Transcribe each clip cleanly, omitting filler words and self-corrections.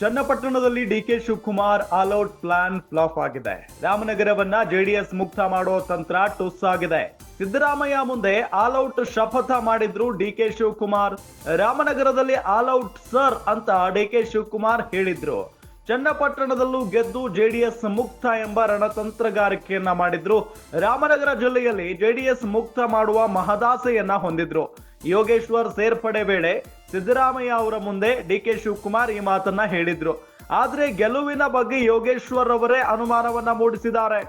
ಚನ್ನಪಟ್ಟಣದಲ್ಲಿ DK Shivakumar all out plan flop ಆಗಿದೆ. ರಾಮನಗರವನ್ನ ಜೆಡಿಎಸ್ ಮುಕ್ತ ಮಾಡೋ ತಂತ್ರ ಟುಸ್ ಆಗಿದೆ. ಸಿದ್ದರಾಮಯ್ಯ ಮುಂದೆ ಆಲ್ ಔಟ್ ಶಪಥ ಮಾಡಿದ್ರು ಡಿಕೆ ಶಿವಕುಮಾರ್. ರಾಮನಗರದಲ್ಲಿ ಆಲ್ ಔಟ್ ಸರ್ ಅಂತ ಡಿಕೆ ಶಿವಕುಮಾರ್ ಹೇಳಿದ್ರು. ಚನ್ನಪಟ್ಟಣದಲ್ಲೂ ಗೆದ್ದು ಜೆಡಿಎಸ್ ಮುಕ್ತ ಎಂಬ ರಣತಂತ್ರಗಾರಿಕೆಯನ್ನ ಮಾಡಿದ್ರು. ರಾಮನಗರ ಜಿಲ್ಲೆಯಲ್ಲಿ ಜೆಡಿಎಸ್ ಮುಕ್ತ ಮಾಡುವ ಮಹದಾಸೆಯನ್ನ ಹೊಂದಿದ್ರು. ಯೋಗೇಶ್ವರ್ ಸೇರ್ಪಡೆ ವೇಳೆ ಸಿದ್ದರಾಮಯ್ಯ ಅವರ ಮುಂದೆ ಡಿಕೆ ಶಿವಕುಮಾರ್ ಈ ಮಾತನ್ನ ಹೇಳಿದ್ರು. ಆದ್ರೆ ಗೆಲುವಿನ ಬಗ್ಗೆ ಯೋಗೇಶ್ವರ್ ಅವರೇ ಅನುಮಾನವನ್ನ ಮೂಡಿಸಿದ್ದಾರೆ.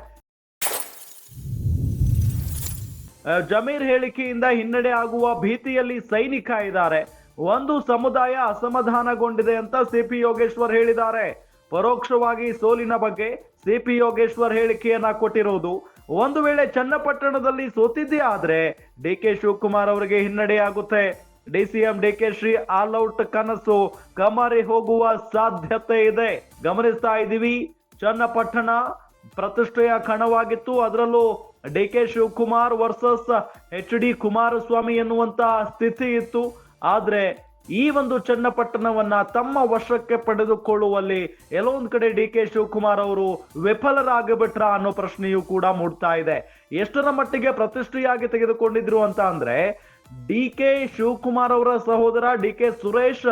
ಜಮೀರ್ ಹೇಳಿಕೆಯಿಂದ ಹಿನ್ನಡೆ ಆಗುವ ಭೀತಿಯಲ್ಲಿ ಸೈನಿಕ ಇದ್ದಾರೆ. ಒಂದು ಸಮುದಾಯ ಅಸಮಾಧಾನಗೊಂಡಿದೆ ಅಂತ ಸಿಪಿ ಯೋಗೇಶ್ವರ್ ಹೇಳಿದ್ದಾರೆ. ಪರೋಕ್ಷವಾಗಿ ಸೋಲಿನ ಬಗ್ಗೆ ಸಿಪಿ ಯೋಗೇಶ್ವರ್ ಹೇಳಿಕೆಯನ್ನ ಕೊಟ್ಟಿರುವುದು. ಒಂದು ವೇಳೆ ಚನ್ನಪಟ್ಟಣದಲ್ಲಿ ಸೋತಿದ್ದೇ ಆದ್ರೆ ಡಿಕೆ ಶಿವಕುಮಾರ್ ಅವರಿಗೆ ಹಿನ್ನಡೆಯಾಗುತ್ತೆ. DCM DK Shri all out ಕನಸು ಕಮರಿ ಹೋಗುವ ಸಾಧ್ಯತೆ ಇದೆ. ಗಮನಿಸ್ತಾ ಇದ್ದೀವಿ, ಚನ್ನಪಟ್ಟಣ ಪ್ರತಿಷ್ಠೆಯ ಕಣವಾಗಿತ್ತು. ಅದರಲ್ಲೂ ಡಿಕೆ ಶಿವಕುಮಾರ್ ವರ್ಸಸ್ HD ಕುಮಾರಸ್ವಾಮಿ ಎನ್ನುವಂತ ಸ್ಥಿತಿ ಇತ್ತು. ಆದ್ರೆ ಈ ಒಂದು ಚನ್ನಪಟ್ಟಣವನ್ನ ತಮ್ಮ ವಶಕ್ಕೆ ಪಡೆದುಕೊಳ್ಳುವಲ್ಲಿ ಎಲ್ಲೊಂದ್ ಕಡೆ ಡಿಕೆ ಶಿವಕುಮಾರ್ ಅವರು ವಿಫಲರಾಗಿಬಿಟ್ರ ಅನ್ನೋ ಪ್ರಶ್ನೆಯೂ ಕೂಡ ಮೂಡ್ತಾ ಇದೆ. ಎಷ್ಟರ ಮಟ್ಟಿಗೆ ಪ್ರತಿಷ್ಠೆಯಾಗಿ ತೆಗೆದುಕೊಂಡಿದ್ರು ಅಂತ ಅಂದ್ರೆ, ಡಿಕೆ ಶಿವಕುಮಾರ್ ಅವರ ಸಹೋದರ ಡಿಕೆ ಸುರೇಶ್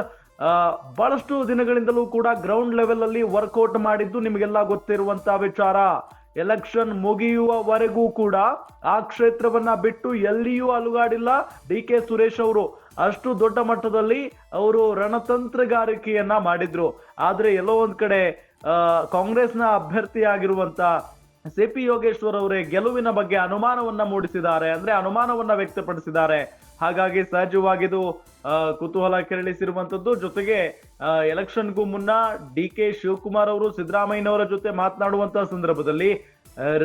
ಬಹಳಷ್ಟು ದಿನಗಳಿಂದಲೂ ಕೂಡ ಗ್ರೌಂಡ್ ಲೆವೆಲ್ ಅಲ್ಲಿ ವರ್ಕೌಟ್ ಮಾಡಿದ್ದು ನಿಮಗೆಲ್ಲ ಗೊತ್ತಿರುವಂತ ವಿಚಾರ. ಎಲೆಕ್ಷನ್ ಮುಗಿಯುವವರೆಗೂ ಕೂಡ ಆ ಕ್ಷೇತ್ರವನ್ನ ಬಿಟ್ಟು ಎಲ್ಲಿಯೂ ಅಲುಗಾಡಿಲ್ಲ ಡಿಕೆ ಸುರೇಶ್ ಅವರು. ಅಷ್ಟು ದೊಡ್ಡ ಮಟ್ಟದಲ್ಲಿ ಅವರು ರಣತಂತ್ರಗಾರಿಕೆಯನ್ನ ಮಾಡಿದ್ರು. ಆದ್ರೆ ಎಲ್ಲೋ ಒಂದ್ ಕಡೆ ಕಾಂಗ್ರೆಸ್ನ ಅಭ್ಯರ್ಥಿಯಾಗಿರುವಂತ ಸಿಪಿ ಯೋಗೇಶ್ವರ್ ಅವರೇ ಗೆಲುವಿನ ಬಗ್ಗೆ ಅನುಮಾನವನ್ನ ಮೂಡಿಸಿದ್ದಾರೆ, ಅಂದ್ರೆ ಅನುಮಾನವನ್ನ ವ್ಯಕ್ತಪಡಿಸಿದ್ದಾರೆ. ಹಾಗಾಗಿ ಸಹಜವಾಗಿದು ಕುತೂಹಲ ಕೆರಳಿಸಿರುವಂತದ್ದು. ಜೊತೆಗೆ ಎಲೆಕ್ಷನ್ಗೂ ಮುನ್ನ ಡಿಕೆ ಶಿವಕುಮಾರ್ ಅವರು ಸಿದ್ದರಾಮಯ್ಯನವರ ಜೊತೆ ಮಾತನಾಡುವಂತಹ ಸಂದರ್ಭದಲ್ಲಿ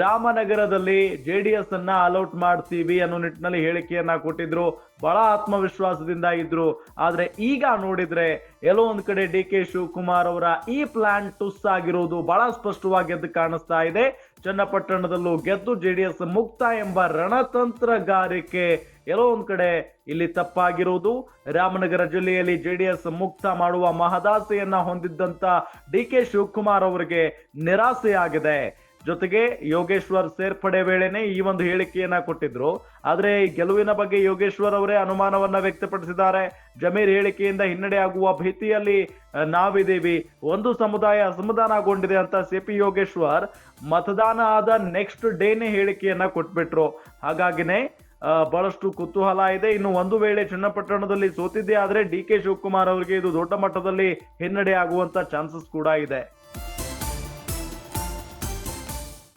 ರಾಮನಗರದಲ್ಲಿ ಜೆಡಿಎಸ್ ಅನ್ನ ಅಲೌಟ್ ಮಾಡ್ತೀವಿ ಅನ್ನೋ ನಿಟ್ಟಿನಲ್ಲಿ ಹೇಳಿಕೆಯನ್ನ ಕೊಟ್ಟಿದ್ರು. ಬಹಳ ಆತ್ಮವಿಶ್ವಾಸದಿಂದ ಇದ್ರು. ಆದ್ರೆ ಈಗ ನೋಡಿದ್ರೆ ಎಲ್ಲೋ ಒಂದ್ ಕಡೆ ಡಿಕೆ ಶಿವಕುಮಾರ್ ಅವರ ಈ ಪ್ಲಾನ್ ಟುಸ್ ಆಗಿರೋದು ಬಹಳ ಸ್ಪಷ್ಟವಾಗಿ ಎದ್ದು ಕಾಣಿಸ್ತಾ ಇದೆ. ಚನ್ನಪಟ್ಟಣದಲ್ಲೂ ಗೆದ್ದು ಜೆಡಿಎಸ್ ಮುಕ್ತ ಎಂಬ ರಣತಂತ್ರಗಾರಿಕೆ ಎಲ್ಲೋ ಒಂದ್ ಕಡೆ ಇಲ್ಲಿ ತಪ್ಪಾಗಿರುವುದು. ರಾಮನಗರ ಜಿಲ್ಲೆಯಲ್ಲಿ ಜೆಡಿಎಸ್ ಮುಕ್ತ ಮಾಡುವ ಮಹದಾಸೆಯನ್ನ ಹೊಂದಿದ್ದಂತ ಡಿಕೆ ಶಿವಕುಮಾರ್ ಅವರಿಗೆ ನಿರಾಸೆಯಾಗಿದೆ. ಜೊತೆಗೆ ಯೋಗೇಶ್ವರ್ ಸೇರ್ಪಡೆ ವೇಳೆನೆ ಈ ಒಂದು ಹೇಳಿಕೆಯನ್ನ ಕೊಟ್ಟಿದ್ರು. ಆದ್ರೆ ಈ ಗೆಲುವಿನ ಬಗ್ಗೆ ಯೋಗೇಶ್ವರ್ ಅವರೇ ಅನುಮಾನವನ್ನ ವ್ಯಕ್ತಪಡಿಸಿದ್ದಾರೆ. ಜಮೀರ್ ಹೇಳಿಕೆಯಿಂದ ಹಿನ್ನಡೆ ಆಗುವ ಭೀತಿಯಲ್ಲಿ ನಾವಿದ್ದೀವಿ, ಒಂದು ಸಮುದಾಯ ಅಸಮಾಧಾನಗೊಂಡಿದೆ ಅಂತ ಸಿಪಿ ಯೋಗೇಶ್ವರ್ ಮತದಾನ ಆದ ನೆಕ್ಸ್ಟ್ ಡೇನೆ ಹೇಳಿಕೆಯನ್ನ ಕೊಟ್ಬಿಟ್ರು. ಹಾಗಾಗಿನೇ ಬಹಳಷ್ಟು ಕುತೂಹಲ ಇದೆ. ಇನ್ನು ಒಂದು ವೇಳೆ ಚನ್ನಪಟ್ಟಣದಲ್ಲಿ ಸೋತಿದ್ದೇ ಆದ್ರೆ ಡಿಕೆ ಶಿವಕುಮಾರ್ ಅವರಿಗೆ ಇದು ದೊಡ್ಡ ಮಟ್ಟದಲ್ಲಿ ಹಿನ್ನಡೆ ಆಗುವಂತ ಚಾನ್ಸಸ್ ಕೂಡ ಇದೆ.